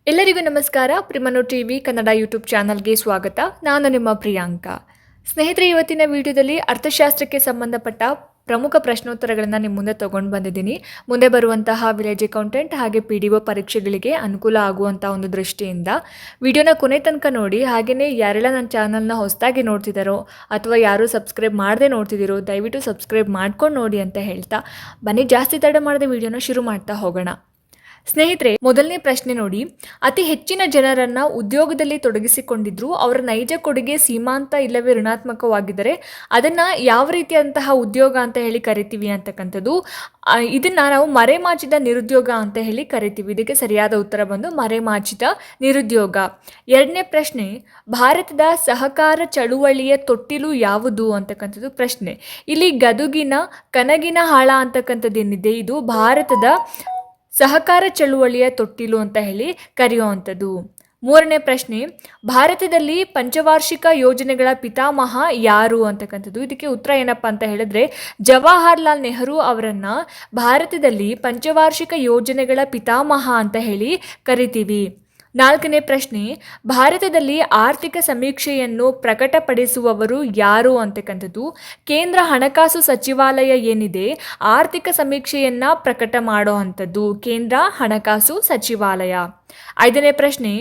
ಎಲ್ಲರಿಗೂ ನಮಸ್ಕಾರ. ಪ್ರಿಮನೋ TV Kannada YouTube ಚಾನಲ್ಗೆ ಸ್ವಾಗತ. ನಾನು ನಿಮ್ಮ ಪ್ರಿಯಾಂಕಾ. ಸ್ನೇಹಿತರೆ, ಇವತ್ತಿನ ವಿಡಿಯೋದಲ್ಲಿ ಅರ್ಥಶಾಸ್ತ್ರಕ್ಕೆ ಸಂಬಂಧಪಟ್ಟ ಪ್ರಮುಖ ಪ್ರಶ್ನೋತ್ತರಗಳನ್ನು ನಿಮ್ಮ ಮುಂದೆ ತೊಗೊಂಡು ಬಂದಿದ್ದೀನಿ. ಮುಂದೆ ಬರುವಂತಹ ವಿಲೇಜ್ ಅಕೌಂಟೆಂಟ್ ಹಾಗೆ PDO ಪರೀಕ್ಷೆಗಳಿಗೆ ಅನುಕೂಲ ಆಗುವಂಥ ಒಂದು ದೃಷ್ಟಿಯಿಂದ ವಿಡಿಯೋನ ಕೊನೆ ತನಕ ನೋಡಿ. ಹಾಗೆಯೇ ಯಾರೆಲ್ಲ ನನ್ನ ಚಾನಲ್ನ ಹೊಸದಾಗಿ ನೋಡ್ತಿದ್ದಾರೋ ಅಥವಾ ಯಾರು ಸಬ್ಸ್ಕ್ರೈಬ್ ಮಾಡದೆ ನೋಡ್ತಿದ್ದೀರೋ ದಯವಿಟ್ಟು ಸಬ್ಸ್ಕ್ರೈಬ್ ಮಾಡ್ಕೊಂಡು ನೋಡಿ ಅಂತ ಹೇಳ್ತಾ ಬನ್ನಿ ಜಾಸ್ತಿ ತಡ ಮಾಡದೆ ವಿಡಿಯೋನ ಶುರು ಮಾಡ್ತಾ ಹೋಗೋಣ. ಸ್ನೇಹಿತರೆ, ಮೊದಲನೇ ಪ್ರಶ್ನೆ ನೋಡಿ. ಅತಿ ಹೆಚ್ಚಿನ ಜನರನ್ನ ಉದ್ಯೋಗದಲ್ಲಿ ತೊಡಗಿಸಿಕೊಂಡಿದ್ರು ಅವರ ನೈಜ ಕೊಡುಗೆ ಸೀಮಾಂತ ಇಲ್ಲವೇ ಋಣಾತ್ಮಕವಾಗಿದ್ದರೆ ಅದನ್ನ ಯಾವ ರೀತಿಯಂತಹ ಉದ್ಯೋಗ ಅಂತ ಹೇಳಿ ಕರಿತೀವಿ ಅಂತಕ್ಕಂಥದ್ದು. ಇದನ್ನ ನಾವು ಮರೆಮಾಚಿದ ನಿರುದ್ಯೋಗ ಅಂತ ಹೇಳಿ ಕರಿತೀವಿ. ಇದಕ್ಕೆ ಸರಿಯಾದ ಉತ್ತರ ಬಂದು ಮರೆಮಾಚಿದ ನಿರುದ್ಯೋಗ. ಎರಡನೇ ಪ್ರಶ್ನೆ, ಭಾರತದ ಸಹಕಾರ ಚಳುವಳಿಯ ತೊಟ್ಟಿಲು ಯಾವುದು ಅಂತಕ್ಕಂಥದ್ದು ಪ್ರಶ್ನೆ. ಇಲ್ಲಿ ಗದುಗಿನ ಕನಗಿನ ಹಾಳ ಅಂತಕ್ಕಂಥದ್ದು ಏನಿದೆ ಇದು ಭಾರತದ ಸಹಕಾರ ಚಳುವಳಿಯ ತೊಟ್ಟಿಲು ಅಂತ ಹೇಳಿ ಕರೆಯುವಂಥದ್ದು. ಮೂರನೇ ಪ್ರಶ್ನೆ, ಭಾರತದಲ್ಲಿ ಪಂಚವಾರ್ಷಿಕ ಯೋಜನೆಗಳ ಪಿತಾಮಹ ಯಾರು ಅಂತಕ್ಕಂಥದ್ದು. ಇದಕ್ಕೆ ಉತ್ತರ ಏನಪ್ಪ ಅಂತ ಹೇಳಿದ್ರೆ ಜವಾಹರ್ಲಾಲ್ ನೆಹರು ಅವರನ್ನ ಭಾರತದಲ್ಲಿ ಪಂಚವಾರ್ಷಿಕ ಯೋಜನೆಗಳ ಪಿತಾಮಹ ಅಂತ ಹೇಳಿ ಕರಿತೀವಿ. ನಾಲ್ಕನೇ ಪ್ರಶ್ನೆ, ಭಾರತದಲ್ಲಿ ಆರ್ಥಿಕ ಸಮೀಕ್ಷೆಯನ್ನು ಪ್ರಕಟಪಡಿಸುವವರು ಯಾರು ಅಂತಕ್ಕಂಥದ್ದು. ಕೇಂದ್ರ ಹಣಕಾಸು ಸಚಿವಾಲಯ ಏನಿದೆ ಆರ್ಥಿಕ ಸಮೀಕ್ಷೆಯನ್ನು ಪ್ರಕಟ ಮಾಡೋ ಅಂಥದ್ದು ಕೇಂದ್ರ ಹಣಕಾಸು ಸಚಿವಾಲಯ. ಐದನೇ ಪ್ರಶ್ನೆ,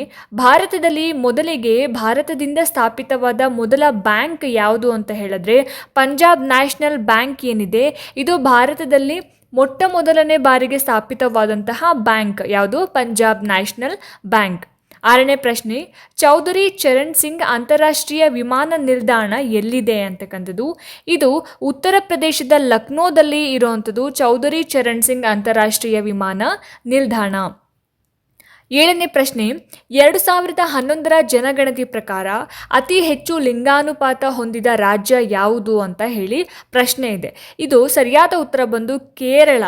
ಭಾರತದಲ್ಲಿ ಮೊದಲಿಗೆ ಭಾರತದಿಂದ ಸ್ಥಾಪಿತವಾದ ಮೊದಲ ಬ್ಯಾಂಕ್ ಯಾವುದು ಅಂತ ಹೇಳಿದ್ರೆ ಪಂಜಾಬ್ ನ್ಯಾಷನಲ್ ಬ್ಯಾಂಕ್ ಏನಿದೆ ಇದು ಭಾರತದಲ್ಲಿ ಮೊಟ್ಟ ಮೊದಲನೇ ಬಾರಿಗೆ ಸ್ಥಾಪಿತವಾದಂತಹ ಬ್ಯಾಂಕ್ ಯಾವುದು ಪಂಜಾಬ್ ನ್ಯಾಷನಲ್ ಬ್ಯಾಂಕ್. ಆರನೇ ಪ್ರಶ್ನೆ, ಚೌಧರಿ ಚರಣ್ ಸಿಂಗ್ ಅಂತಾರಾಷ್ಟ್ರೀಯ ವಿಮಾನ ನಿಲ್ದಾಣ ಎಲ್ಲಿದೆ ಅಂತಕ್ಕಂಥದ್ದು. ಇದು ಉತ್ತರ ಪ್ರದೇಶದ ಲಕ್ನೋದಲ್ಲಿ ಇರುವಂಥದ್ದು ಚೌಧರಿ ಚರಣ್ ಸಿಂಗ್ ಅಂತಾರಾಷ್ಟ್ರೀಯ ವಿಮಾನ ನಿಲ್ದಾಣ. ಏಳನೇ ಪ್ರಶ್ನೆ, 2011ರ ಜನಗಣತಿ ಪ್ರಕಾರ ಅತಿ ಹೆಚ್ಚು ಲಿಂಗಾನುಪಾತ ಹೊಂದಿದ ರಾಜ್ಯ ಯಾವುದು ಅಂತ ಹೇಳಿ ಪ್ರಶ್ನೆ ಇದೆ. ಇದು ಸರಿಯಾದ ಉತ್ತರ ಬಂದು ಕೇರಳ.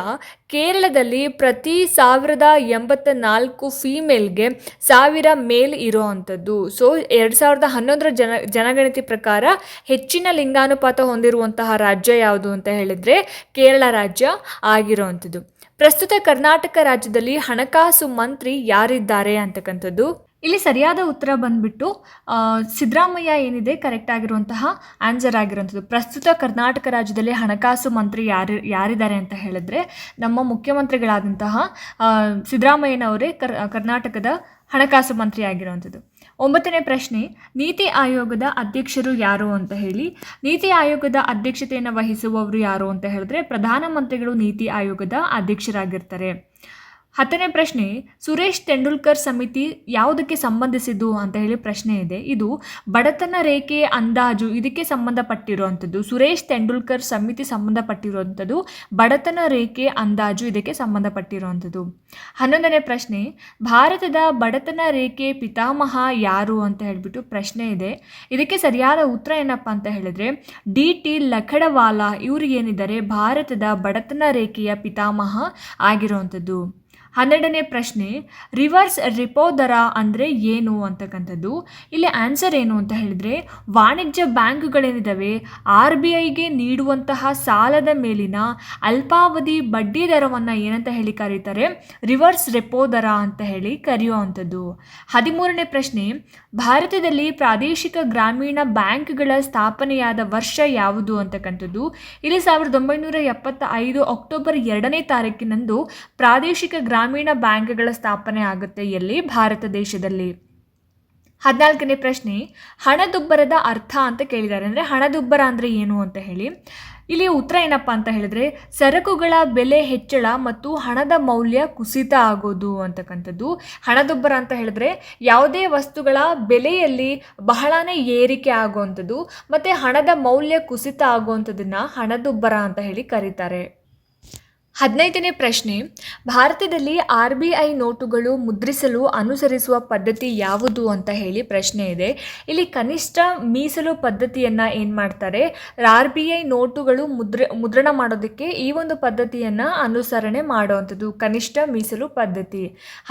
ಕೇರಳದಲ್ಲಿ ಪ್ರತಿ 1084 ಫೀಮೇಲ್ಗೆ 1000 ಮೇಲ್ ಇರೋ ಅಂಥದ್ದು. ಸೊ 2011ರ ಜನಗಣತಿ ಪ್ರಕಾರ ಹೆಚ್ಚಿನ ಲಿಂಗಾನುಪಾತ ಹೊಂದಿರುವಂತಹ ರಾಜ್ಯ ಯಾವುದು ಅಂತ ಹೇಳಿದ್ರೆ ಕೇರಳ ರಾಜ್ಯ ಆಗಿರೋವಂಥದ್ದು. ಪ್ರಸ್ತುತ ಕರ್ನಾಟಕ ರಾಜ್ಯದಲ್ಲಿ ಹಣಕಾಸು ಮಂತ್ರಿ ಯಾರಿದ್ದಾರೆ ಅಂತಕ್ಕಂಥದ್ದು. ಇಲ್ಲಿ ಸರಿಯಾದ ಉತ್ತರ ಬಂದ್ಬಿಟ್ಟು ಸಿದ್ದರಾಮಯ್ಯ ಏನಿದೆ ಕರೆಕ್ಟ್ ಆಗಿರುವಂತಹ ಆನ್ಸರ್ ಆಗಿರುವಂಥದ್ದು. ಪ್ರಸ್ತುತ ಕರ್ನಾಟಕ ರಾಜ್ಯದಲ್ಲಿ ಹಣಕಾಸು ಮಂತ್ರಿ ಯಾರಿದ್ದಾರೆ ಅಂತ ಹೇಳಿದ್ರೆ ನಮ್ಮ ಮುಖ್ಯಮಂತ್ರಿಗಳಾದಂತಹ ಸಿದ್ದರಾಮಯ್ಯನವರೇ ಕರ್ನಾಟಕದ ಹಣಕಾಸು ಮಂತ್ರಿ ಆಗಿರುವಂಥದ್ದು. 9ನೇ ಪ್ರಶ್ನೆ, ನೀತಿ ಆಯೋಗದ ಅಧ್ಯಕ್ಷರು ಯಾರು ಅಂತ ಹೇಳಿ. ನೀತಿ ಆಯೋಗದ ಅಧ್ಯಕ್ಷತೆಯನ್ನು ವಹಿಸುವವರು ಯಾರು ಅಂತ ಹೇಳಿದ್ರೆ ಪ್ರಧಾನಮಂತ್ರಿಗಳು ನೀತಿ ಆಯೋಗದ ಅಧ್ಯಕ್ಷರಾಗಿರ್ತಾರೆ. 10ನೇ ಪ್ರಶ್ನೆ, ಸುರೇಶ್ ತೆಂಡೂಲ್ಕರ್ ಸಮಿತಿ ಯಾವುದಕ್ಕೆ ಸಂಬಂಧಿಸಿದ್ದು ಅಂತ ಹೇಳಿ ಪ್ರಶ್ನೆ ಇದೆ. ಇದು ಬಡತನ ರೇಖೆ ಅಂದಾಜು ಇದಕ್ಕೆ ಸಂಬಂಧಪಟ್ಟಿರುವಂಥದ್ದು. ಸುರೇಶ್ ತೆಂಡೂಲ್ಕರ್ ಸಮಿತಿ ಸಂಬಂಧಪಟ್ಟಿರುವಂಥದ್ದು ಬಡತನ ರೇಖೆ ಅಂದಾಜು ಇದಕ್ಕೆ ಸಂಬಂಧಪಟ್ಟಿರುವಂಥದ್ದು. 11ನೇ ಪ್ರಶ್ನೆ, ಭಾರತದ ಬಡತನ ರೇಖೆ ಪಿತಾಮಹ ಯಾರು ಅಂತ ಹೇಳ್ಬಿಟ್ಟು ಪ್ರಶ್ನೆ ಇದೆ. ಇದಕ್ಕೆ ಸರಿಯಾದ ಉತ್ತರ ಏನಪ್ಪ ಅಂತ ಹೇಳಿದ್ರೆ DT ಲಖಡವಾಲಾ ಇವರು ಏನಿದ್ದಾರೆ ಭಾರತದ ಬಡತನ ರೇಖೆಯ ಪಿತಾಮಹ ಆಗಿರುವಂಥದ್ದು. 12ನೇ ಪ್ರಶ್ನೆ, ರಿವರ್ಸ್ ರೆಪೋ ದರ ಅಂದರೆ ಏನು ಅಂತಕ್ಕಂಥದ್ದು. ಇಲ್ಲಿ ಆನ್ಸರ್ ಏನು ಅಂತ ಹೇಳಿದ್ರೆ ವಾಣಿಜ್ಯ ಬ್ಯಾಂಕುಗಳೇನಿದ್ದಾವೆ RBIಗೆ ನೀಡುವಂತಹ ಸಾಲದ ಮೇಲಿನ ಅಲ್ಪಾವಧಿ ಬಡ್ಡಿ ದರವನ್ನು ಏನಂತ ಹೇಳಿ ಕರೀತಾರೆ ರಿವರ್ಸ್ ರೆಪೋ ದರ ಅಂತ ಹೇಳಿ ಕರೆಯುವಂಥದ್ದು. 13ನೇ ಪ್ರಶ್ನೆ, ಭಾರತದಲ್ಲಿ ಪ್ರಾದೇಶಿಕ ಗ್ರಾಮೀಣ ಬ್ಯಾಂಕ್ಗಳ ಸ್ಥಾಪನೆಯಾದ ವರ್ಷ ಯಾವುದು ಅಂತಕ್ಕಂಥದ್ದು. ಇಲ್ಲಿ 1975 ಅಕ್ಟೋಬರ್ 2ನೇ ತಾರೀಕಿನಂದು ಪ್ರಾದೇಶಿಕ ಗ್ರಾಮೀಣ ಬ್ಯಾಂಕ್ಗಳ ಸ್ಥಾಪನೆ ಆಗುತ್ತೆ ಎಲ್ಲಿ ಭಾರತ ದೇಶದಲ್ಲಿ. 14ನೇ ಪ್ರಶ್ನೆ, ಹಣದುಬ್ಬರದ ಅರ್ಥ ಅಂತ ಕೇಳಿದ್ದಾರೆ. ಅಂದರೆ ಹಣದುಬ್ಬರ ಅಂದರೆ ಏನು ಅಂತ ಹೇಳಿ ಇಲ್ಲಿ ಉತ್ತರ ಏನಪ್ಪ ಅಂತ ಹೇಳಿದ್ರೆ ಸರಕುಗಳ ಬೆಲೆ ಹೆಚ್ಚಳ ಮತ್ತು ಹಣದ ಮೌಲ್ಯ ಕುಸಿತ ಆಗೋದು ಅಂತಕ್ಕಂಥದ್ದು. ಹಣದುಬ್ಬರ ಅಂತ ಹೇಳಿದ್ರೆ ಯಾವುದೇ ವಸ್ತುಗಳ ಬೆಲೆಯಲ್ಲಿ ಬಹಳನೇ ಏರಿಕೆ ಆಗುವಂಥದ್ದು ಮತ್ತು ಹಣದ ಮೌಲ್ಯ ಕುಸಿತ ಆಗುವಂಥದ್ದನ್ನು ಹಣದುಬ್ಬರ ಅಂತ ಹೇಳಿ ಕರೀತಾರೆ. 15ನೇ ಪ್ರಶ್ನೆ, ಭಾರತದಲ್ಲಿ RBI ನೋಟುಗಳು ಮುದ್ರಿಸಲು ಅನುಸರಿಸುವ ಪದ್ಧತಿ ಯಾವುದು ಅಂತ ಹೇಳಿ ಪ್ರಶ್ನೆ ಇದೆ. ಇಲ್ಲಿ ಕನಿಷ್ಠ ಮೀಸಲು ಪದ್ಧತಿಯನ್ನು ಏನು ಮಾಡ್ತಾರೆ RBI ನೋಟುಗಳು ಮುದ್ರಣ ಮಾಡೋದಕ್ಕೆ ಈ ಒಂದು ಪದ್ಧತಿಯನ್ನು ಅನುಸರಣೆ ಮಾಡುವಂಥದ್ದು ಕನಿಷ್ಠ ಮೀಸಲು ಪದ್ಧತಿ.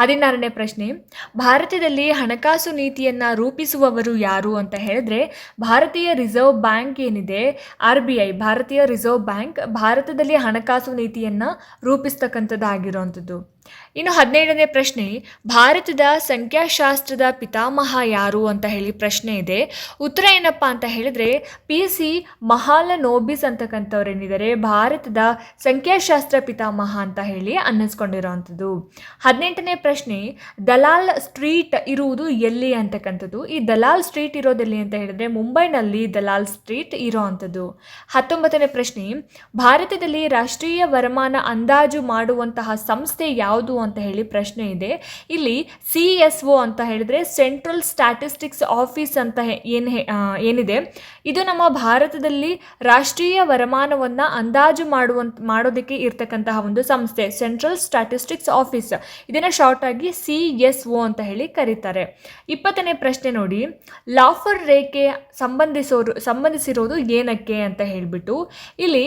16ನೇ ಪ್ರಶ್ನೆ, ಭಾರತದಲ್ಲಿ ಹಣಕಾಸು ನೀತಿಯನ್ನು ರೂಪಿಸುವವರು ಯಾರು ಅಂತ ಹೇಳಿದ್ರೆ ಭಾರತೀಯ ರಿಸರ್ವ್ ಬ್ಯಾಂಕ್ ಏನಿದೆ RBI ಭಾರತೀಯ ರಿಸರ್ವ್ ಬ್ಯಾಂಕ್ ಭಾರತದಲ್ಲಿ ಹಣಕಾಸು ನೀತಿಯನ್ನು ರೂಪಿಸ್ತಕ್ಕಂಥದ್ದಾಗಿರುವಂಥದ್ದು. ಇನ್ನು 17ನೇ ಪ್ರಶ್ನೆ, ಭಾರತದ ಸಂಖ್ಯಾಶಾಸ್ತ್ರದ ಪಿತಾಮಹ ಯಾರು ಅಂತ ಹೇಳಿ ಪ್ರಶ್ನೆ ಇದೆ. ಉತ್ತರ ಏನಪ್ಪ ಅಂತ ಹೇಳಿದ್ರೆ PC ಮಹಾಲನೋಬಿಸ್ ಅಂತಕ್ಕಂಥವ್ರು ಏನಿದ್ದಾರೆ ಭಾರತದ ಸಂಖ್ಯಾಶಾಸ್ತ್ರ ಪಿತಾಮಹ ಅಂತ ಹೇಳಿ ಅನ್ನಿಸ್ಕೊಂಡಿರೋವಂಥದ್ದು. 18ನೇ ಪ್ರಶ್ನೆ, ದಲಾಲ್ ಸ್ಟ್ರೀಟ್ ಇರುವುದು ಎಲ್ಲಿ ಅಂತಕ್ಕಂಥದ್ದು. ಈ ದಲಾಲ್ ಸ್ಟ್ರೀಟ್ ಇರೋದೆಲ್ಲಿ ಅಂತ ಹೇಳಿದ್ರೆ ಮುಂಬೈನಲ್ಲಿ ದಲಾಲ್ ಸ್ಟ್ರೀಟ್ ಇರೋವಂಥದ್ದು. 19ನೇ ಪ್ರಶ್ನೆ, ಭಾರತದಲ್ಲಿ ರಾಷ್ಟ್ರೀಯ ವರಮಾನ ಅಂದಾಜು ಮಾಡುವಂತಹ ಸಂಸ್ಥೆ ಯಾವುದು ಅಂತ ಹೇಳಿ ಪ್ರಶ್ನೆ ಇದೆ. ಇಲ್ಲಿ CSO ಅಂತ ಹೇಳಿದ್ರೆ ಸೆಂಟ್ರಲ್ ಸ್ಟ್ಯಾಟಿಸ್ಟಿಕ್ಸ್ ಆಫೀಸ್ ಅಂತ ಏನಿದೆ, ಇದು ನಮ್ಮ ಭಾರತದಲ್ಲಿ ರಾಷ್ಟ್ರೀಯ ವರಮಾನವನ್ನು ಅಂದಾಜು ಮಾಡೋದಕ್ಕೆ ಇರ್ತಕ್ಕಂತಹ ಒಂದು ಸಂಸ್ಥೆ, ಸೆಂಟ್ರಲ್ ಸ್ಟ್ಯಾಟಿಸ್ಟಿಕ್ಸ್ ಆಫೀಸ್. ಇದನ್ನು ಶಾರ್ಟ್ ಆಗಿ CSO ಅಂತ ಹೇಳಿ ಕರೀತಾರೆ. 20ನೇ ಪ್ರಶ್ನೆ ನೋಡಿ, ಲಾಫರ್ ರೇಖೆ ಸಂಬಂಧಿಸಿರೋದು ಏನಕ್ಕೆ ಅಂತ ಹೇಳಿಬಿಟ್ಟು ಇಲ್ಲಿ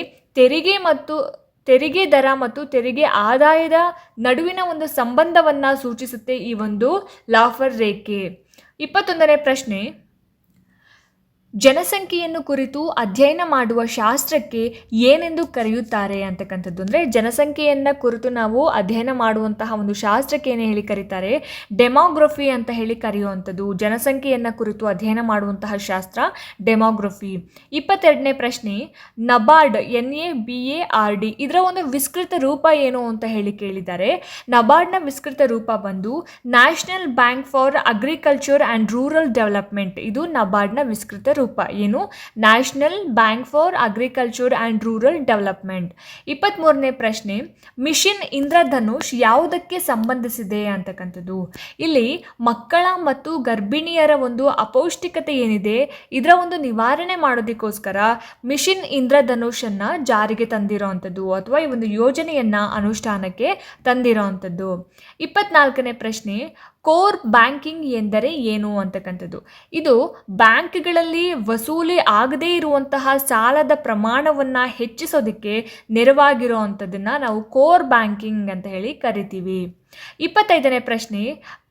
ತೆರಿಗೆ ದರ ಮತ್ತು ತೆರಿಗೆ ಆದಾಯದ ನಡುವಿನ ಒಂದು ಸಂಬಂಧವನ್ನು ಸೂಚಿಸುತ್ತೆ ಈ ಒಂದು ಲಾಫರ್ ರೇಖೆ. 21ನೇ ಪ್ರಶ್ನೆ, ಜನಸಂಖ್ಯೆಯನ್ನು ಕುರಿತು ಅಧ್ಯಯನ ಮಾಡುವ ಶಾಸ್ತ್ರಕ್ಕೆ ಏನೆಂದು ಕರೆಯುತ್ತಾರೆ ಅಂತಕ್ಕಂಥದ್ದು. ಅಂದರೆ ಜನಸಂಖ್ಯೆಯನ್ನು ಕುರಿತು ನಾವು ಅಧ್ಯಯನ ಮಾಡುವಂತಹ ಒಂದು ಶಾಸ್ತ್ರಕ್ಕೆ ಏನು ಹೇಳಿ ಕರೀತಾರೆ, ಡೆಮೋಗ್ರಫಿ ಅಂತ ಹೇಳಿ ಕರೆಯುವಂಥದ್ದು. ಜನಸಂಖ್ಯೆಯನ್ನು ಕುರಿತು ಅಧ್ಯಯನ ಮಾಡುವಂತಹ ಶಾಸ್ತ್ರ ಡೆಮೋಗ್ರಫಿ. 22ನೇ ಪ್ರಶ್ನೆ, ನಬಾರ್ಡ್ NABARD ಇದರ ಒಂದು ವಿಸ್ತೃತ ರೂಪ ಏನು ಅಂತ ಹೇಳಿ ಕೇಳಿದ್ದಾರೆ. ನಬಾರ್ಡ್ನ ವಿಸ್ತೃತ ರೂಪ ಬಂದು national bank for agriculture and rural development. ಇದು ನಬಾರ್ಡ್ನ ವಿಸ್ತೃತ ರೂಪ ಏನು, national bank for agriculture and rural development. 23ನೇ ಪ್ರಶ್ನೆ, ಮಿಷನ್ ಇಂದ್ರಧನುಷ್ ಯಾವುದಕ್ಕೆ ಸಂಬಂಧಿಸಿದೆ ಅಂತಕ್ಕಂಥದ್ದು. ಇಲ್ಲಿ ಮಕ್ಕಳ ಮತ್ತು ಗರ್ಭಿಣಿಯರ ಒಂದು ಅಪೌಷ್ಟಿಕತೆ ಏನಿದೆ ಇದರ ಒಂದು ನಿವಾರಣೆ ಮಾಡೋದಕ್ಕೋಸ್ಕರ ಮಿಷನ್ ಇಂದ್ರಧನುಷನ್ನು ಜಾರಿಗೆ ತಂದಿರೋವಂಥದ್ದು ಅಥವಾ ಈ ಒಂದು ಯೋಜನೆಯನ್ನು ಅನುಷ್ಠಾನಕ್ಕೆ ತಂದಿರೋವಂಥದ್ದು. 24ನೇ ಪ್ರಶ್ನೆ, ಕೋರ್ ಬ್ಯಾಂಕಿಂಗ್ ಎಂದರೆ ಏನು ಅಂತಕ್ಕಂಥದ್ದು. ಇದು ಬ್ಯಾಂಕ್ಗಳಲ್ಲಿ ವಸೂಲಿ ಆಗದೇ ಇರುವಂತಹ ಸಾಲದ ಪ್ರಮಾಣವನ್ನು ಹೆಚ್ಚಿಸೋದಕ್ಕೆ ನೆರವಾಗಿರುವಂಥದ್ದನ್ನು ನಾವು ಕೋರ್ ಬ್ಯಾಂಕಿಂಗ್ ಅಂತ ಹೇಳಿ ಕರಿತೀವಿ. 25ನೇ ಪ್ರಶ್ನೆ,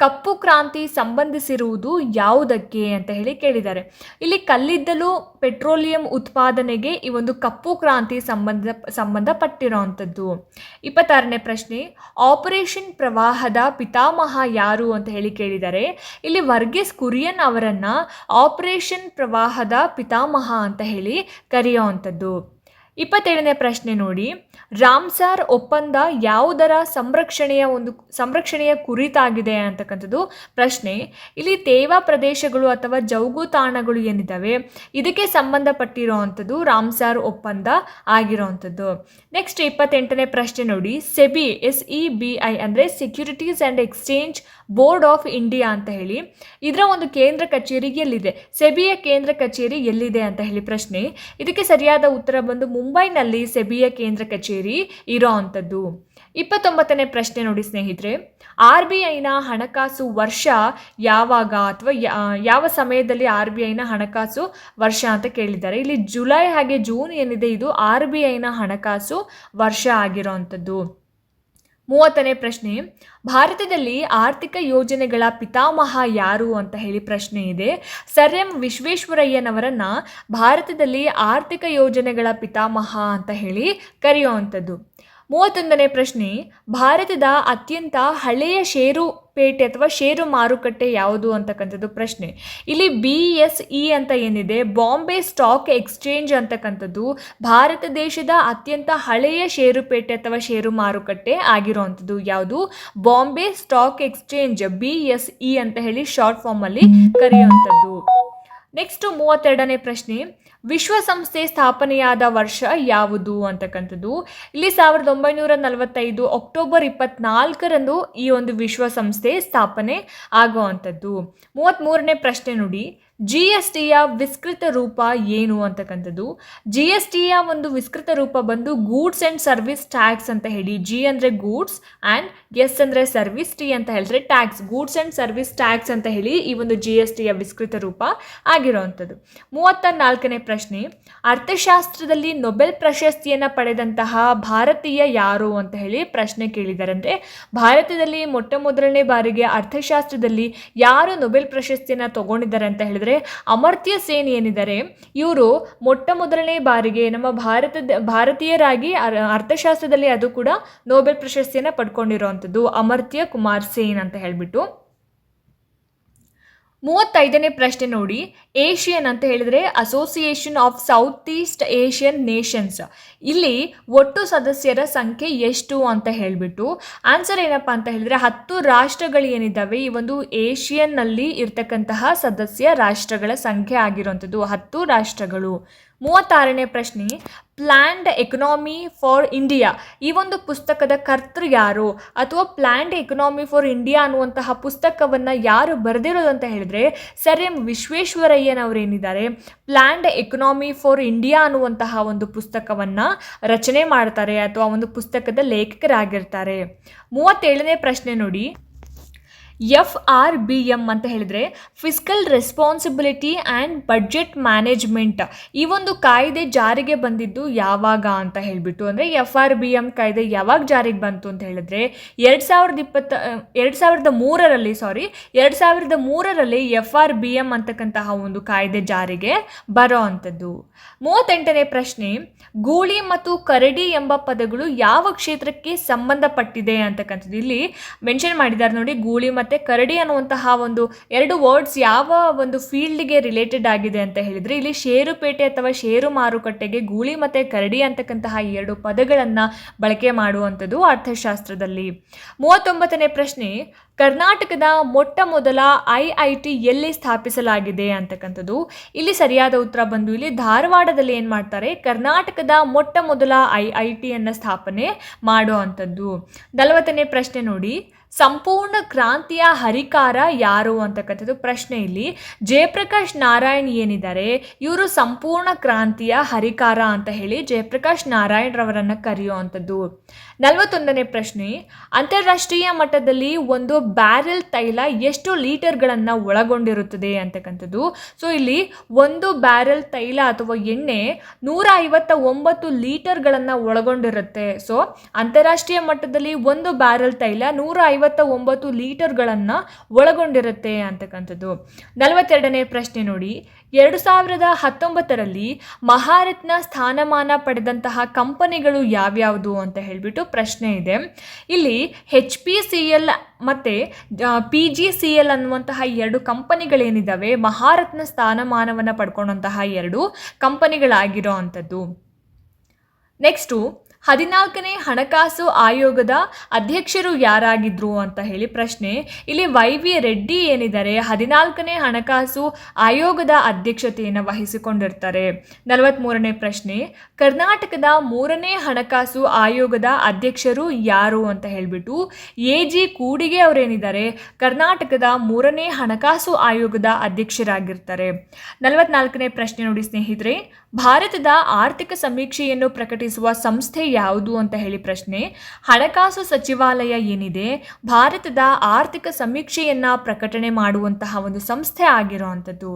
ಕಪ್ಪು ಕ್ರಾಂತಿ ಸಂಬಂಧಿಸಿರುವುದು ಯಾವುದಕ್ಕೆ ಅಂತ ಹೇಳಿ ಕೇಳಿದ್ದಾರೆ. ಇಲ್ಲಿ ಕಲ್ಲಿದ್ದಲು ಪೆಟ್ರೋಲಿಯಂ ಉತ್ಪಾದನೆಗೆ ಈ ಒಂದು ಕಪ್ಪು ಕ್ರಾಂತಿ ಸಂಬಂಧಪಟ್ಟಿರೋವಂಥದ್ದು. 26ನೇ ಪ್ರಶ್ನೆ, ಆಪರೇಷನ್ ಪ್ರವಾಹದ ಪಿತಾಮಹ ಯಾರು ಅಂತ ಹೇಳಿ ಕೇಳಿದ್ದಾರೆ. ಇಲ್ಲಿ ವರ್ಗೀಸ್ ಕುರಿಯನ್ ಅವರನ್ನು ಆಪರೇಷನ್ ಪ್ರವಾಹದ ಪಿತಾಮಹ ಅಂತ ಹೇಳಿ ಕರೆಯುವಂಥದ್ದು. 27ನೇ ಪ್ರಶ್ನೆ ನೋಡಿ, ರಾಮ್ಸಾರ್ ಒಪ್ಪಂದ ಯಾವುದರ ಸಂರಕ್ಷಣೆಯ ಕುರಿತಾಗಿದೆ ಅಂತಕ್ಕಂಥದ್ದು ಪ್ರಶ್ನೆ. ಇಲ್ಲಿ ತೇವ ಪ್ರದೇಶಗಳು ಅಥವಾ ಜೌಗು ತಾಣಗಳು ಏನಿದ್ದಾವೆ ಇದಕ್ಕೆ ಸಂಬಂಧಪಟ್ಟಿರುವಂಥದ್ದು ರಾಮ್ಸಾರ್ ಒಪ್ಪಂದ ಆಗಿರುವಂಥದ್ದು. ನೆಕ್ಸ್ಟ್ 28ನೇ ಪ್ರಶ್ನೆ ನೋಡಿ, SEBI ಅಂದರೆ securities and exchange board of India ಅಂತ ಹೇಳಿ ಇದರ ಒಂದು ಕೇಂದ್ರ ಕಚೇರಿ ಎಲ್ಲಿದೆ, ಸೆಬಿಯ ಕೇಂದ್ರ ಕಚೇರಿ ಎಲ್ಲಿದೆ ಅಂತ ಹೇಳಿ ಪ್ರಶ್ನೆ. ಇದಕ್ಕೆ ಸರಿಯಾದ ಉತ್ತರ ಬಂದು ಮುಂಬೈನಲ್ಲಿ ಸೆಬಿಯ ಕೇಂದ್ರ ಕಚೇರಿ ಇರೋ ಅಂಥದ್ದು. 29ನೇ ಪ್ರಶ್ನೆ ನೋಡಿ ಸ್ನೇಹಿತರೆ, RBIನ ಹಣಕಾಸು ವರ್ಷ ಯಾವಾಗ ಅಥವಾ ಯಾವ ಸಮಯದಲ್ಲಿ RBIನ ಹಣಕಾಸು ವರ್ಷ ಅಂತ ಕೇಳಿದ್ದಾರೆ. ಇಲ್ಲಿ ಜುಲೈ ಹಾಗೆ ಜೂನ್ ಏನಿದೆ ಇದು RBIನ ಹಣಕಾಸು ವರ್ಷ ಆಗಿರೋವಂಥದ್ದು. 30ನೇ ಪ್ರಶ್ನೆ, ಭಾರತದಲ್ಲಿ ಆರ್ಥಿಕ ಯೋಜನೆಗಳ ಪಿತಾಮಹ ಯಾರು ಅಂತ ಹೇಳಿ ಪ್ರಶ್ನೆ ಇದೆ. ಸರ್ ಎಂ ವಿಶ್ವೇಶ್ವರಯ್ಯನವರನ್ನ ಭಾರತದಲ್ಲಿ ಆರ್ಥಿಕ ಯೋಜನೆಗಳ ಪಿತಾಮಹ ಅಂತ ಹೇಳಿ ಕರೆಯುವಂಥದ್ದು. 31ನೇ ಪ್ರಶ್ನೆ, ಭಾರತದ ಅತ್ಯಂತ ಹಳೆಯ ಷೇರುಪೇಟೆ ಅಥವಾ ಷೇರು ಮಾರುಕಟ್ಟೆ ಯಾವುದು ಅಂತಕ್ಕಂಥದ್ದು ಪ್ರಶ್ನೆ. ಇಲ್ಲಿ BSE ಅಂತ ಏನಿದೆ, ಬಾಂಬೆ ಸ್ಟಾಕ್ ಎಕ್ಸ್ಚೇಂಜ್ ಅಂತಕ್ಕಂಥದ್ದು ಭಾರತ ದೇಶದ ಅತ್ಯಂತ ಹಳೆಯ ಷೇರುಪೇಟೆ ಅಥವಾ ಷೇರು ಮಾರುಕಟ್ಟೆ ಆಗಿರುವಂಥದ್ದು. ಯಾವುದು, ಬಾಂಬೆ ಸ್ಟಾಕ್ ಎಕ್ಸ್ಚೇಂಜ್, BSE ಅಂತ ಹೇಳಿ ಶಾರ್ಟ್ ಫಾರ್ಮಲ್ಲಿ ಕರೆಯುವಂಥದ್ದು. ನೆಕ್ಸ್ಟ್ 32ನೇ ಪ್ರಶ್ನೆ, ವಿಶ್ವಸಂಸ್ಥೆ ಸ್ಥಾಪನೆಯಾದ ವರ್ಷ ಯಾವುದು ಅಂತಕ್ಕಂಥದ್ದು. ಇಲ್ಲಿ 1945 ಅಕ್ಟೋಬರ್ 24ರಂದು ಈ ಒಂದು ವಿಶ್ವಸಂಸ್ಥೆ ಸ್ಥಾಪನೆ ಆಗುವಂಥದ್ದು. 33ನೇ ಪ್ರಶ್ನೆ ನೋಡಿ, GSTಯ ವಿಸ್ತೃತ ರೂಪ ಏನು ಅಂತಕ್ಕಂಥದ್ದು. GSTಯ ಒಂದು ವಿಸ್ತೃತ ರೂಪ ಬಂದು ಗೂಡ್ಸ್ ಆ್ಯಂಡ್ ಸರ್ವಿಸ್ ಟ್ಯಾಕ್ಸ್ ಅಂತ ಹೇಳಿ. G ಅಂದರೆ ಗೂಡ್ಸ್ ಆ್ಯಂಡ್ ಎಸ್ ಅಂದರೆ ಸರ್ವಿಸ್, T ಅಂತ ಹೇಳಿದ್ರೆ tax, goods and service tax ಅಂತ ಹೇಳಿ ಈ ಒಂದು GSTಯ ವಿಸ್ತೃತ ರೂಪ ಆಗಿರುವಂಥದ್ದು. 34ನೇ ಪ್ರಶ್ನೆ, ಅರ್ಥಶಾಸ್ತ್ರದಲ್ಲಿ ನೊಬೆಲ್ ಪ್ರಶಸ್ತಿಯನ್ನು ಪಡೆದಂತಹ ಭಾರತೀಯ ಯಾರು ಅಂತ ಹೇಳಿ ಪ್ರಶ್ನೆ ಕೇಳಿದ್ದಾರೆ. ಅಂದರೆ ಭಾರತದಲ್ಲಿ ಮೊದಲನೇ ಬಾರಿಗೆ ಅರ್ಥಶಾಸ್ತ್ರದಲ್ಲಿ ಯಾರು ನೊಬೆಲ್ ಪ್ರಶಸ್ತಿಯನ್ನು ತಗೊಂಡಿದ್ದಾರೆ ಅಂತ ಹೇಳಿದ್ರೆ ಹೇಳಿದ್ರೆ ಅಮರ್ತ್ಯ ಸೇನ್ ಏನಿದ್ದಾರೆ ಇವರು ಮೊಟ್ಟ ಮೊದಲನೇ ಬಾರಿಗೆ ನಮ್ಮ ಭಾರತೀಯರಾಗಿ ಅರ್ಥಶಾಸ್ತ್ರದಲ್ಲಿ ಅದು ಕೂಡ ನೊಬೆಲ್ ಪ್ರಶಸ್ತಿಯನ್ನು ಪಡ್ಕೊಂಡಿರುವಂಥದ್ದು ಅಮರ್ತ್ಯ ಕುಮಾರ್ ಸೇನ್ ಅಂತ ಹೇಳಿಬಿಟ್ಟು. 35ನೇ ಪ್ರಶ್ನೆ ನೋಡಿ, ಏಷಿಯನ್ ಅಂತ ಹೇಳಿದರೆ association of south East Asian Nations, ಇಲ್ಲಿ ಒಟ್ಟು ಸದಸ್ಯರ ಸಂಖ್ಯೆ ಎಷ್ಟು ಅಂತ ಹೇಳಿಬಿಟ್ಟು ಆನ್ಸರ್ ಏನಪ್ಪ ಅಂತ ಹೇಳಿದರೆ 10 ರಾಷ್ಟ್ರಗಳು ಏನಿದ್ದಾವೆ ಈ ಒಂದು ಏಷಿಯನ್ನಲ್ಲಿ ಇರ್ತಕ್ಕಂತಹ ಸದಸ್ಯ ರಾಷ್ಟ್ರಗಳ ಸಂಖ್ಯೆ ಆಗಿರುವಂಥದ್ದು 10 ರಾಷ್ಟ್ರಗಳು. 36ನೇ ಪ್ರಶ್ನೆ, ಪ್ಲ್ಯಾಂಡ್ ಎಕನಾಮಿ ಫಾರ್ ಇಂಡಿಯಾ ಈ ಒಂದು ಪುಸ್ತಕದ ಕರ್ತೃ ಯಾರು ಅಥವಾ ಪ್ಲ್ಯಾಂಡ್ ಎಕನಾಮಿ ಫಾರ್ ಇಂಡಿಯಾ ಅನ್ನುವಂತಹ ಪುಸ್ತಕವನ್ನು ಯಾರು ಬರೆದಿರೋದು ಅಂತ ಹೇಳಿದರೆ ಸರ್ ಎಂ ವಿಶ್ವೇಶ್ವರಯ್ಯನವರೇನಿದ್ದಾರೆ ಪ್ಲ್ಯಾಂಡ್ ಎಕನಾಮಿ ಫಾರ್ ಇಂಡಿಯಾ ಅನ್ನುವಂತಹ ಒಂದು ಪುಸ್ತಕವನ್ನು ರಚನೆ ಮಾಡ್ತಾರೆ ಅಥವಾ ಒಂದು ಪುಸ್ತಕದ ಲೇಖಕರಾಗಿರ್ತಾರೆ. 37ನೇ ಪ್ರಶ್ನೆ ನೋಡಿ, FRBM ಅಂತ ಹೇಳಿದರೆ fiscal responsibility and budget management ಈ ಒಂದು ಕಾಯ್ದೆ ಜಾರಿಗೆ ಬಂದಿದ್ದು ಯಾವಾಗ ಅಂತ ಹೇಳಿಬಿಟ್ಟು ಅಂದರೆ FRBM ಕಾಯ್ದೆ ಯಾವಾಗ ಜಾರಿಗೆ ಬಂತು ಅಂತ ಹೇಳಿದ್ರೆ 2003ರಲ್ಲಿ FRBM ಅಂತಕ್ಕಂತಹ ಒಂದು ಕಾಯ್ದೆ ಜಾರಿಗೆ ಬರೋ ಅಂಥದ್ದು. 38ನೇ ಪ್ರಶ್ನೆ, ಗೂಳಿ ಮತ್ತು ಕರಡಿ ಎಂಬ ಪದಗಳು ಯಾವ ಕ್ಷೇತ್ರಕ್ಕೆ ಸಂಬಂಧಪಟ್ಟಿದೆ ಅಂತಕ್ಕಂಥದ್ದು ಇಲ್ಲಿ ಮೆನ್ಷನ್ ಮಾಡಿದ್ದಾರೆ ನೋಡಿ. ಗೂಳಿ ಮತ್ತು ಕರಡಿ ಅನ್ನುವಂತಹ ಒಂದು 2 ವರ್ಡ್ಸ್ ಯಾವ ಒಂದು ಫೀಲ್ಡ್ಗೆ ರಿಲೇಟೆಡ್ ಆಗಿದೆ ಅಂತ ಹೇಳಿದರೆ ಇಲ್ಲಿ ಷೇರುಪೇಟೆ ಅಥವಾ ಷೇರು ಮಾರುಕಟ್ಟೆಗೆ ಗೂಳಿ ಮತ್ತು ಕರಡಿ ಅಂತಕ್ಕಂತಹ 2 ಪದಗಳನ್ನು ಬಳಕೆ ಮಾಡುವಂಥದ್ದು ಅರ್ಥಶಾಸ್ತ್ರದಲ್ಲಿ. 39ನೇ ಪ್ರಶ್ನೆ, ಕರ್ನಾಟಕದ ಮೊಟ್ಟ ಮೊದಲ IIT ಎಲ್ಲಿ ಸ್ಥಾಪಿಸಲಾಗಿದೆ ಅಂತಕ್ಕಂಥದ್ದು ಇಲ್ಲಿ ಸರಿಯಾದ ಉತ್ತರ ಬಂದು ಇಲ್ಲಿ ಧಾರವಾಡದಲ್ಲಿ ಏನು ಮಾಡ್ತಾರೆ ಕರ್ನಾಟಕದ ಮೊಟ್ಟ ಮೊದಲ IITಯನ್ನು ಸ್ಥಾಪನೆ ಮಾಡೋ ಅಂಥದ್ದು. 40ನೇ ಪ್ರಶ್ನೆ ನೋಡಿ, ಸಂಪೂರ್ಣ ಕ್ರಾಂತಿಯ ಹರಿಕಾರ ಯಾರು ಅಂತಕ್ಕಂಥದ್ದು ಪ್ರಶ್ನೆ. ಇಲ್ಲಿ ಜಯಪ್ರಕಾಶ್ ನಾರಾಯಣ್ ಏನಿದ್ದಾರೆ ಇವರು ಸಂಪೂರ್ಣ ಕ್ರಾಂತಿಯ ಹರಿಕಾರ ಅಂತ ಹೇಳಿ ಜಯಪ್ರಕಾಶ್ ನಾರಾಯಣ್ ರವರನ್ನು ಕರೆಯುವಂಥದ್ದು. 41ನೇ ಪ್ರಶ್ನೆ, ಅಂತಾರಾಷ್ಟ್ರೀಯ ಮಟ್ಟದಲ್ಲಿ ಒಂದು ಬ್ಯಾರೆಲ್ ತೈಲ ಎಷ್ಟು ಲೀಟರ್ಗಳನ್ನು ಒಳಗೊಂಡಿರುತ್ತದೆ ಅಂತಕ್ಕಂಥದ್ದು. ಸೊ ಇಲ್ಲಿ ಒಂದು ಬ್ಯಾರೆಲ್ ತೈಲ ಅಥವಾ ಎಣ್ಣೆ 159 ಲೀಟರ್ಗಳನ್ನು ಒಳಗೊಂಡಿರುತ್ತೆ. ಸೊ ಅಂತಾರಾಷ್ಟ್ರೀಯ ಮಟ್ಟದಲ್ಲಿ ಒಂದು ಬ್ಯಾರೆಲ್ ತೈಲ 159 ಲೀಟರ್ಗಳನ್ನು ಒಳಗೊಂಡಿರುತ್ತೆ ಅಂತಕ್ಕಂಥದ್ದು. 42ನೇ ಪ್ರಶ್ನೆ ನೋಡಿ, 2019ರಲ್ಲಿ ಮಹಾರತ್ನ ಸ್ಥಾನಮಾನ ಪಡೆದಂತಹ ಕಂಪನಿಗಳು ಯಾವ್ಯಾವುದು ಅಂತ ಹೇಳಿಬಿಟ್ಟು ಪ್ರಶ್ನೆ ಇದೆ. ಇಲ್ಲಿ HPCL ಮತ್ತು PGCL ಅನ್ನುವಂತಹ 2 ಕಂಪನಿಗಳೇನಿದ್ದಾವೆ ಮಹಾರತ್ನ ಸ್ಥಾನಮಾನವನ್ನು ಪಡ್ಕೊಂಡಂತಹ 2 ಕಂಪನಿಗಳಾಗಿರೋ ಅಂಥದ್ದು. ನೆಕ್ಸ್ಟು 14ನೇ ಹಣಕಾಸು ಆಯೋಗದ ಅಧ್ಯಕ್ಷರು ಯಾರಾಗಿದ್ರು ಅಂತ ಹೇಳಿ ಪ್ರಶ್ನೆ. ಇಲ್ಲಿ YV ರೆಡ್ಡಿ ಏನಿದ್ದಾರೆ 14ನೇ ಹಣಕಾಸು ಆಯೋಗದ ಅಧ್ಯಕ್ಷತೆಯನ್ನು ವಹಿಸಿಕೊಂಡಿರ್ತಾರೆ. 43ನೇ ಪ್ರಶ್ನೆ, ಕರ್ನಾಟಕದ 3ನೇ ಹಣಕಾಸು ಆಯೋಗದ ಅಧ್ಯಕ್ಷರು ಯಾರು ಅಂತ ಹೇಳಿಬಿಟ್ಟು AG ಕೂಡಿಗೆ ಅವರೇನಿದ್ದಾರೆ ಕರ್ನಾಟಕದ 3ನೇ ಹಣಕಾಸು ಆಯೋಗದ ಅಧ್ಯಕ್ಷರಾಗಿರ್ತಾರೆ. 44ನೇ ಪ್ರಶ್ನೆ ನೋಡಿ ಸ್ನೇಹಿತರೆ, ಭಾರತದ ಆರ್ಥಿಕ ಸಮೀಕ್ಷೆಯನ್ನು ಪ್ರಕಟಿಸುವ ಸಂಸ್ಥೆ ಯಾವುದು ಅಂತ ಹೇಳಿ ಪ್ರಶ್ನೆ. ಹಣಕಾಸು ಸಚಿವಾಲಯ ಏನಿದೆ ಭಾರತದ ಆರ್ಥಿಕ ಸಮೀಕ್ಷೆಯನ್ನು ಪ್ರಕಟಣೆ ಮಾಡುವಂತಹ ಒಂದು ಸಂಸ್ಥೆ ಆಗಿರುವಂಥದ್ದು.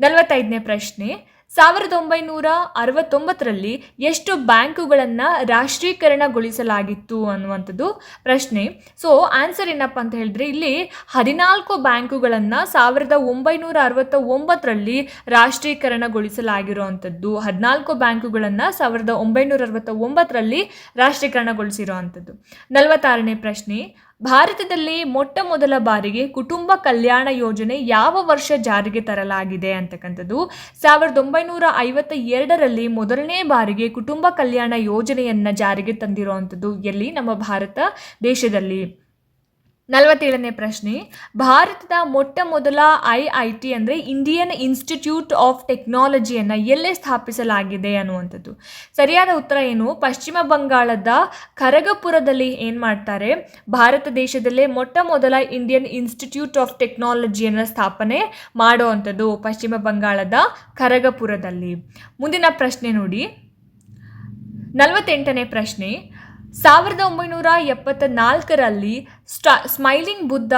45ನೇ ಪ್ರಶ್ನೆ, 1969ರಲ್ಲಿ ಎಷ್ಟು ಬ್ಯಾಂಕುಗಳನ್ನು ರಾಷ್ಟ್ರೀಕರಣಗೊಳಿಸಲಾಗಿತ್ತು ಅನ್ನುವಂಥದ್ದು ಪ್ರಶ್ನೆ. ಸೊ ಆನ್ಸರ್ ಏನಪ್ಪ ಅಂತ ಹೇಳಿದ್ರೆ ಇಲ್ಲಿ 14 ಬ್ಯಾಂಕುಗಳನ್ನು 1969ರಲ್ಲಿ ರಾಷ್ಟ್ರೀಕರಣಗೊಳಿಸಲಾಗಿರುವಂಥದ್ದು. 14 ಬ್ಯಾಂಕುಗಳನ್ನು 1969ರಲ್ಲಿ ರಾಷ್ಟ್ರೀಕರಣಗೊಳಿಸಿರುವಂಥದ್ದು. 46ನೇ ಪ್ರಶ್ನೆ, ಭಾರತದಲ್ಲಿ ಮೊಟ್ಟ ಮೊದಲ ಬಾರಿಗೆ ಕುಟುಂಬ ಕಲ್ಯಾಣ ಯೋಜನೆ ಯಾವ ವರ್ಷ ಜಾರಿಗೆ ತರಲಾಗಿದೆ ಅಂತಕ್ಕಂಥದ್ದು. 1952ರಲ್ಲಿ ಮೊದಲನೇ ಬಾರಿಗೆ ಕುಟುಂಬ ಕಲ್ಯಾಣ ಯೋಜನೆಯನ್ನು ಜಾರಿಗೆ ತಂದಿರುವಂಥದ್ದು ಎಲ್ಲಿ ನಮ್ಮ ಭಾರತ ದೇಶದಲ್ಲಿ. 47ನೇ ಪ್ರಶ್ನೆ, ಭಾರತದ ಮೊಟ್ಟ ಮೊದಲ IIT ಅಂದರೆ ಇಂಡಿಯನ್ ಇನ್ಸ್ಟಿಟ್ಯೂಟ್ ಆಫ್ ಟೆಕ್ನಾಲಜಿಯನ್ನು ಎಲ್ಲೇ ಸ್ಥಾಪಿಸಲಾಗಿದೆ ಅನ್ನುವಂಥದ್ದು. ಸರಿಯಾದ ಉತ್ತರ ಏನು, ಪಶ್ಚಿಮ ಬಂಗಾಳದ ಖರಗಪುರದಲ್ಲಿ ಏನು ಮಾಡ್ತಾರೆ ಭಾರತ ದೇಶದಲ್ಲೇ ಮೊಟ್ಟ ಮೊದಲ ಇಂಡಿಯನ್ ಇನ್ಸ್ಟಿಟ್ಯೂಟ್ ಆಫ್ ಟೆಕ್ನಾಲಜಿಯನ್ನು ಸ್ಥಾಪನೆ ಮಾಡುವಂಥದ್ದು ಪಶ್ಚಿಮ ಬಂಗಾಳದ ಖರಗಪುರದಲ್ಲಿ. ಮುಂದಿನ ಪ್ರಶ್ನೆ ನೋಡಿ, 48ನೇ ಪ್ರಶ್ನೆ, 1974ರಲ್ಲಿ ಸ್ಮೈಲಿಂಗ್ ಬುದ್ಧ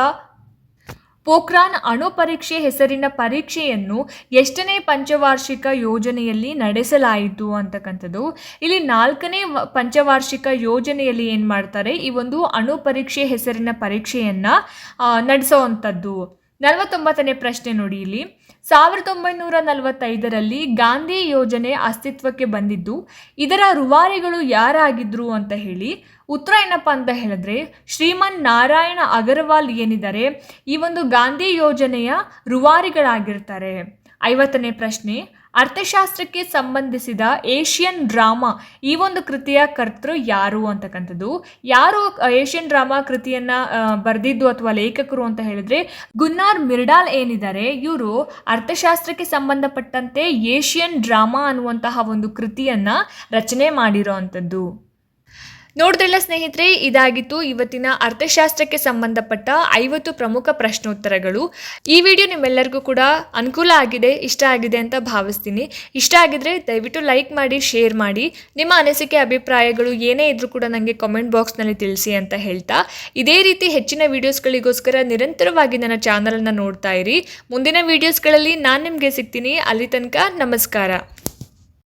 ಪೋಖ್ರಾನ್ ಅಣು ಪರೀಕ್ಷೆ ಹೆಸರಿನ ಪರೀಕ್ಷೆಯನ್ನು ಎಷ್ಟನೇ ಪಂಚವಾರ್ಷಿಕ ಯೋಜನೆಯಲ್ಲಿ ನಡೆಸಲಾಯಿತು ಅಂತಕ್ಕಂಥದ್ದು. ಇಲ್ಲಿ 4ನೇ ಪಂಚವಾರ್ಷಿಕ ಯೋಜನೆಯಲ್ಲಿ ಏನು ಮಾಡ್ತಾರೆ ಈ ಒಂದು ಅಣು ಪರೀಕ್ಷೆ ಹೆಸರಿನ ಪರೀಕ್ಷೆಯನ್ನು ನಡೆಸೋವಂಥದ್ದು. 49ನೇ ಪ್ರಶ್ನೆ ನೋಡಿ ಇಲ್ಲಿ. 1945ರಲ್ಲಿ ಗಾಂಧಿ ಯೋಜನೆ ಅಸ್ತಿತ್ವಕ್ಕೆ ಬಂದಿದ್ದು ಇದರ ರೂವಾರಿಗಳು ಯಾರಾಗಿದ್ರು ಅಂತ ಹೇಳಿ. ಉತ್ತರ ಏನಪ್ಪ ಅಂತ ಹೇಳಿದ್ರೆ ಶ್ರೀಮನ್ ನಾರಾಯಣ ಅಗರ್ವಾಲ್ ಏನಿದ್ದಾರೆ ಈ ಒಂದು ಗಾಂಧಿ ಯೋಜನೆಯ ರೂವಾರಿಗಳಾಗಿರ್ತಾರೆ. 50ನೇ ಪ್ರಶ್ನೆ, ಅರ್ಥಶಾಸ್ತ್ರಕ್ಕೆ ಸಂಬಂಧಿಸಿದ ಏಷ್ಯನ್ ಡ್ರಾಮಾ ಈ ಒಂದು ಕೃತಿಯ ಕರ್ತೃ ಯಾರು ಅಂತಕ್ಕಂಥದ್ದು. ಯಾರು ಏಷ್ಯನ್ ಡ್ರಾಮಾ ಕೃತಿಯನ್ನ ಬರೆದಿದ್ದು ಅಥವಾ ಲೇಖಕರು ಅಂತ ಹೇಳಿದ್ರೆ ಗುನ್ನಾರ್ ಮಿರ್ಡಾಲ್ ಏನಿದ್ದಾರೆ ಇವರು ಅರ್ಥಶಾಸ್ತ್ರಕ್ಕೆ ಸಂಬಂಧಪಟ್ಟಂತೆ ಏಷ್ಯನ್ ಡ್ರಾಮಾ ಅನ್ನುವಂತಹ ಒಂದು ಕೃತಿಯನ್ನ ರಚನೆ ಮಾಡಿರೋ ಅಂಥದ್ದು. ನೋಡಿದ್ರಲ್ಲ ಸ್ನೇಹಿತರೆ, ಇದಾಗಿತ್ತು ಇವತ್ತಿನ ಅರ್ಥಶಾಸ್ತ್ರಕ್ಕೆ ಸಂಬಂಧಪಟ್ಟ 50 ಪ್ರಮುಖ ಪ್ರಶ್ನೋತ್ತರಗಳು. ಈ ವಿಡಿಯೋ ನಿಮ್ಮೆಲ್ಲರಿಗೂ ಕೂಡ ಅನುಕೂಲ ಆಗಿದೆ, ಇಷ್ಟ ಆಗಿದೆ ಅಂತ ಭಾವಿಸ್ತೀನಿ. ಇಷ್ಟ ಆಗಿದ್ರೆ ದಯವಿಟ್ಟು ಲೈಕ್ ಮಾಡಿ, ಶೇರ್ ಮಾಡಿ. ನಿಮ್ಮ ಅನಿಸಿಕೆ ಅಭಿಪ್ರಾಯಗಳು ಏನೇ ಇದ್ರೂ ಕೂಡ ನನಗೆ ಕಾಮೆಂಟ್ ಬಾಕ್ಸ್ನಲ್ಲಿ ತಿಳಿಸಿ ಅಂತ ಹೇಳ್ತಾ, ಇದೇ ರೀತಿ ಹೆಚ್ಚಿನ ವೀಡಿಯೋಸ್ಗಳಿಗೋಸ್ಕರ ನಿರಂತರವಾಗಿ ನನ್ನ ಚಾನಲನ್ನು ನೋಡ್ತಾ ಇರಿ. ಮುಂದಿನ ವೀಡಿಯೋಸ್ಗಳಲ್ಲಿ ನಾನು ನಿಮಗೆ ಸಿಗ್ತೀನಿ. ಅಲ್ಲಿ ತನಕ ನಮಸ್ಕಾರ.